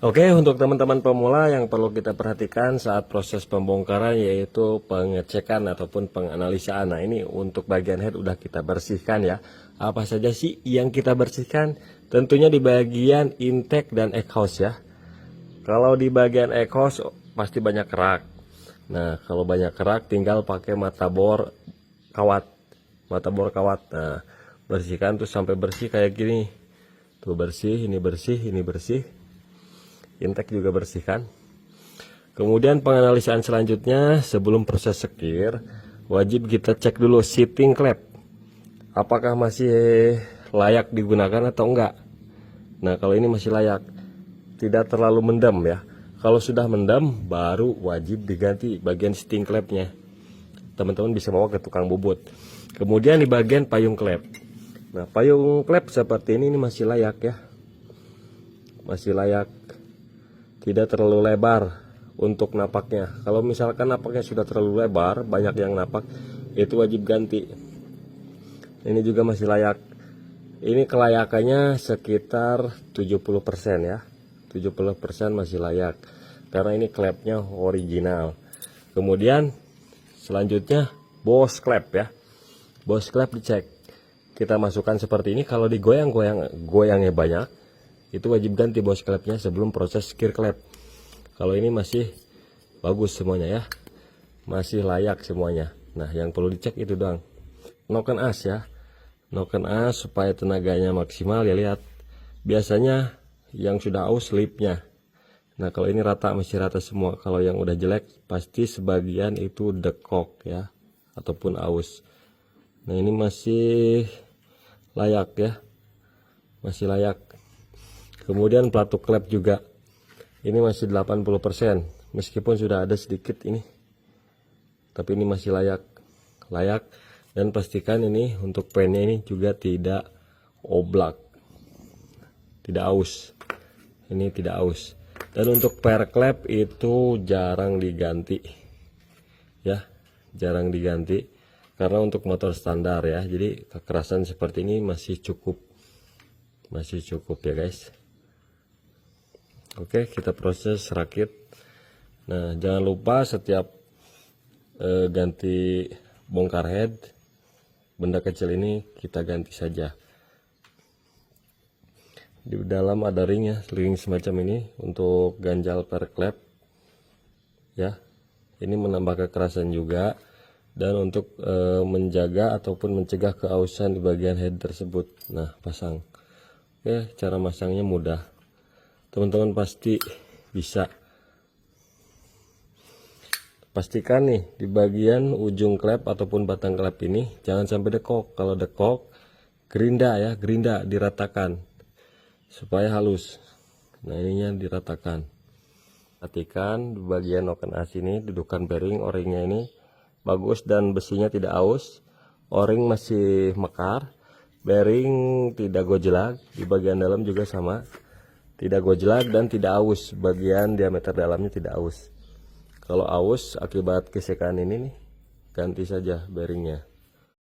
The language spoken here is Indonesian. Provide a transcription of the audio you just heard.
Oke, untuk teman-teman pemula yang perlu kita perhatikan saat proses pembongkaran yaitu pengecekan ataupun penganalisaan. Nah, ini untuk bagian head udah kita bersihkan ya. Apa saja sih yang kita bersihkan? Tentunya di bagian intake dan exhaust ya. Kalau di bagian exhaust pasti banyak kerak. Nah, kalau banyak kerak tinggal pakai mata bor kawat. Mata bor kawat. Nah, bersihkan tuh sampai bersih kayak gini. Tuh bersih, ini bersih, ini bersih. Intake juga bersihkan. Kemudian penganalisaan selanjutnya sebelum proses sekir wajib kita cek dulu seating clamp apakah masih layak digunakan atau enggak. Nah, kalau ini masih layak, tidak terlalu mendem ya. Kalau sudah mendem baru wajib diganti bagian seating clampnya. Teman-teman bisa bawa ke tukang bubut. Kemudian di bagian payung klep. Nah, payung klep seperti ini masih layak ya. Masih layak. Tidak terlalu lebar untuk napaknya. Kalau misalkan napaknya sudah terlalu lebar, banyak yang napak, itu wajib ganti. Ini juga masih layak. Ini kelayakannya sekitar 70% ya. 70% masih layak. Karena ini klepnya original. Kemudian selanjutnya Boss klep ya. Boss klep dicek. Kita masukkan seperti ini. Kalau goyangnya banyak, itu wajib ganti Boss klepnya sebelum proses skir klep. Kalau ini masih bagus semuanya ya, masih layak semuanya. Nah, yang perlu dicek itu doang. Noken as ya, noken as supaya tenaganya maksimal ya. Lihat, biasanya yang sudah aus lipnya. Nah, kalau ini rata, masih rata semua. Kalau yang udah jelek pasti sebagian itu dekok ya, ataupun aus. Nah, ini masih layak ya, masih layak. Kemudian pelatuk klep juga ini masih 80%, meskipun sudah ada sedikit ini, tapi ini masih layak. Dan pastikan ini untuk pennya ini juga tidak oblak, tidak aus. Ini tidak aus. Dan untuk per klep itu jarang diganti ya, jarang diganti karena untuk motor standar ya. Jadi kekerasan seperti ini masih cukup ya guys. Oke, kita proses rakit. Nah, jangan lupa setiap ganti bongkar head, benda kecil ini kita ganti saja. Di dalam ada ring semacam ini untuk ganjal per klep ya. Ini menambah kekerasan juga dan untuk menjaga ataupun mencegah keausan di bagian head tersebut. Nah, pasang. Oke, cara masangnya mudah. Teman-teman pasti bisa. Pastikan nih di bagian ujung klep ataupun batang klep ini jangan sampai dekok. Kalau dekok, gerinda ya, gerinda diratakan supaya halus. Nah, ininya diratakan. Perhatikan di bagian noken as ini, dudukan bearing o-ringnya ini bagus dan besinya tidak aus. O-ring masih mekar, bearing tidak gojlak, di bagian dalam juga sama. Tidak gojlak dan tidak aus, bagian diameter dalamnya tidak aus. Kalau aus akibat gesekan ini nih, ganti saja bearingnya.